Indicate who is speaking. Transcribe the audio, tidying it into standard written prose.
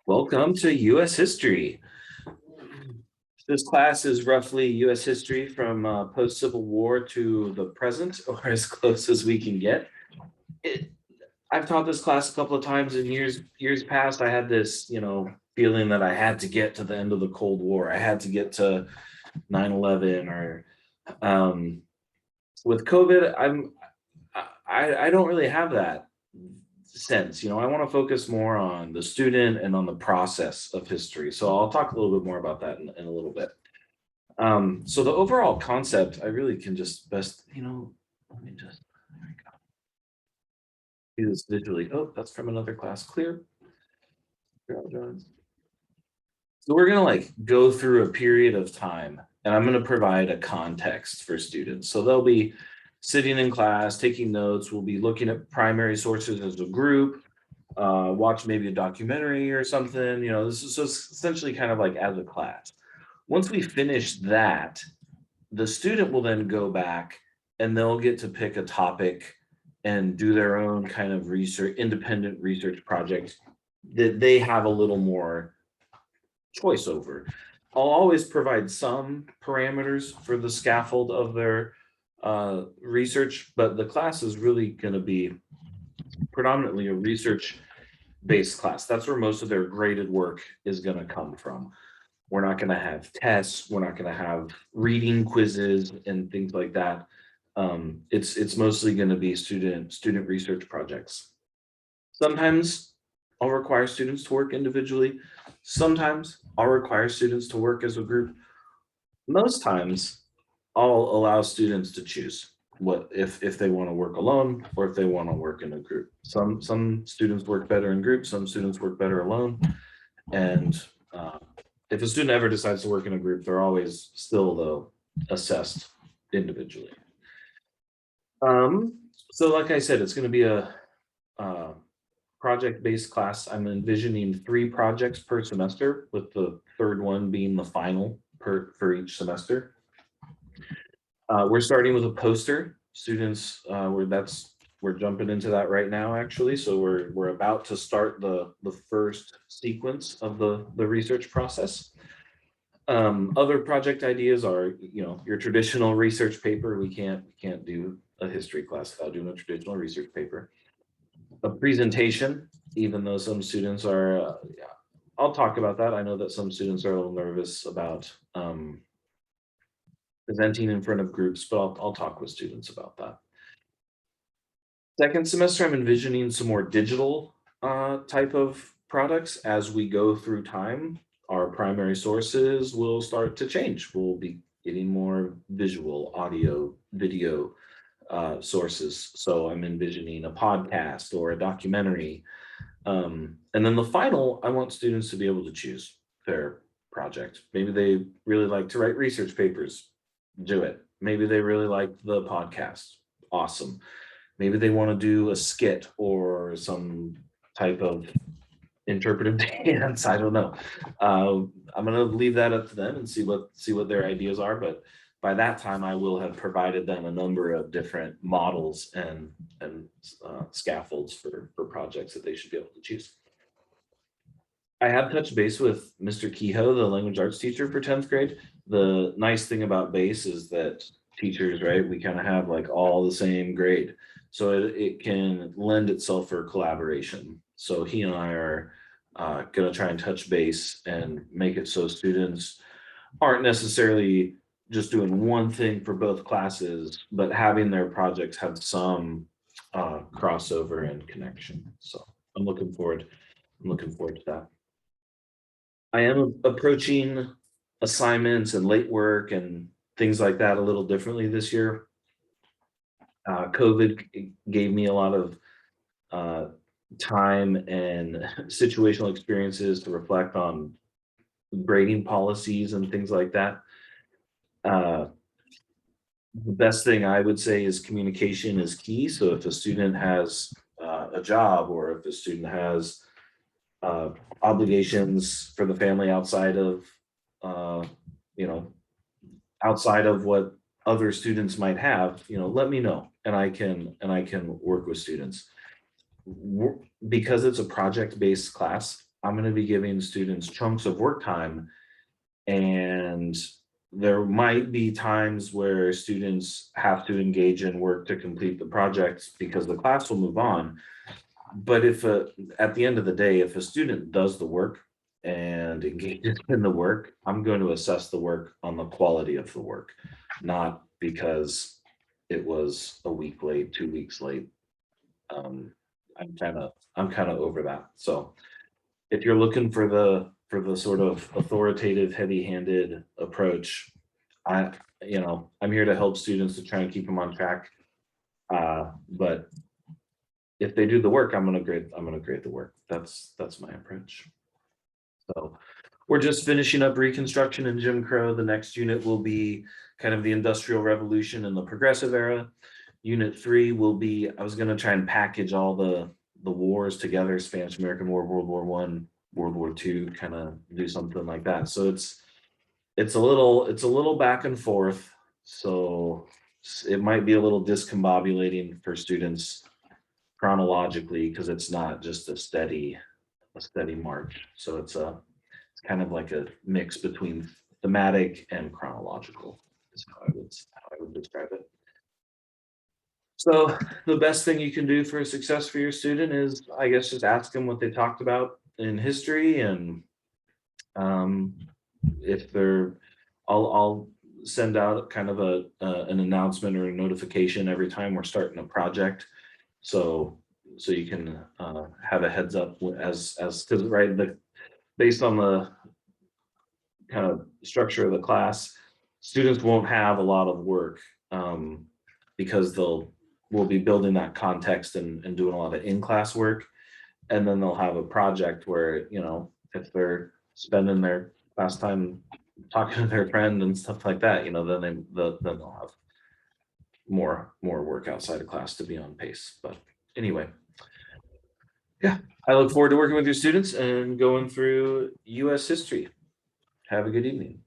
Speaker 1: Welcome to U.S. History. This class is roughly U.S. history from post-Civil War to the present, or as close as we can get. It, I've taught this class a couple of times in years past. I had this, feeling that I had to get to the end of the Cold War. I had to get to 9/11, or um, with COVID, I don't really have that sense. I want to focus more on the student and on the process of history. So I'll talk a little bit more about that in a little bit. So the overall concept, I really can just best, let me just there we go. Do this visually. Oh, that's from another class. Clear. So we're gonna go through a period of time, and I'm gonna provide a context for students. So they'll be sitting in class, taking notes. We'll be looking at primary sources as a group, watch maybe a documentary or something. This is so essentially kind of like as a class. Once we finish that, the student will then go back and they'll get to pick a topic and do their own kind of research, independent research project that they have a little more choice over. I'll always provide some parameters for the scaffold of their research, but the class is really going to be predominantly a research based class. That's where most of their graded work is going to come from. We're not going to have tests. We're not going to have reading quizzes and things like that. It's mostly going to be student research projects. Sometimes I'll require students to work individually. Sometimes I'll require students to work as a group. Most times I'll allow students to choose what if they want to work alone or if they want to work in a group. Some students work better in groups, some students work better alone. And if a student ever decides to work in a group, they're always still though assessed individually. So like I said, it's going to be a project-based class. I'm envisioning 3 projects per semester, with the third one being the final for each semester. We're starting with a poster. Students, we're jumping into that right now, actually. So we're about to start the first sequence of the research process. Other project ideas are, your traditional research paper. We can't do a history class without doing a traditional research paper. A presentation, even though some students are, yeah, I'll talk about that. I know that some students are a little nervous about presenting in front of groups, but I'll talk with students about that. Second semester, I'm envisioning some more digital type of products as we go through time. Our primary sources will start to change. We'll be getting more visual, audio, video sources. So I'm envisioning a podcast or a documentary. And then the final, I want students to be able to choose their project. Maybe they really like to write research papers, do it. Maybe they really like the podcast, awesome. Maybe they want to do a skit or some type of interpretive dance. I don't know. I'm going to leave that up to them and see what their ideas are. But by that time, I will have provided them a number of different models and scaffolds for projects that they should be able to choose. I have touched base with Mr. Kehoe, the language arts teacher for 10th grade. The nice thing about BASE is that teachers, right, we kind of have like all the same grade. So it can lend itself for collaboration. So he and I are going to try and touch base and make it so students aren't necessarily just doing one thing for both classes, but having their projects have some crossover and connection. So I'm looking forward to that. I am approaching assignments and late work and things like that a little differently this year. COVID gave me a lot of time and situational experiences to reflect on grading policies and things like that. The best thing I would say is communication is key. So if a student has a job, or if a student has obligations for the family outside of outside of what other students might have, let me know, and I can work with students. Because it's a project-based class, I'm going to be giving students chunks of work time, and there might be times where students have to engage in work to complete the projects because the class will move on. But if at the end of the day, if a student does the work and engages in the work, I'm going to assess the work on the quality of the work, not because it was a week late, 2 weeks late. Um, I'm kind of over that. So if you're looking for the sort of authoritative, heavy-handed approach, I, I'm here to help students to try and keep them on track. But if they do the work, I'm gonna grade the work. That's my approach. So we're just finishing up Reconstruction and Jim Crow. The next unit will be kind of the Industrial Revolution and the Progressive Era. Unit 3 will be, I was gonna try and package all the wars together, Spanish American War, World War One, World War II, kind of do something like that. So it's a little back and forth. So it might be a little discombobulating for students chronologically because it's not just a steady march. So it's kind of like a mix between thematic and chronological is how I would describe it. So the best thing you can do for success for your student is, I guess, just ask them what they talked about in history, and um, if they're, I'll send out kind of an announcement or a notification every time we're starting a project, so you can have a heads up as because right based on the kind of structure of the class, students won't have a lot of work um, because we'll be building that context and doing a lot of in-class work. And then they'll have a project where, if they're spending their class time talking to their friend and stuff like that, then they'll have more work outside of class to be on pace. But anyway, yeah, I look forward to working with your students and going through US history. Have a good evening.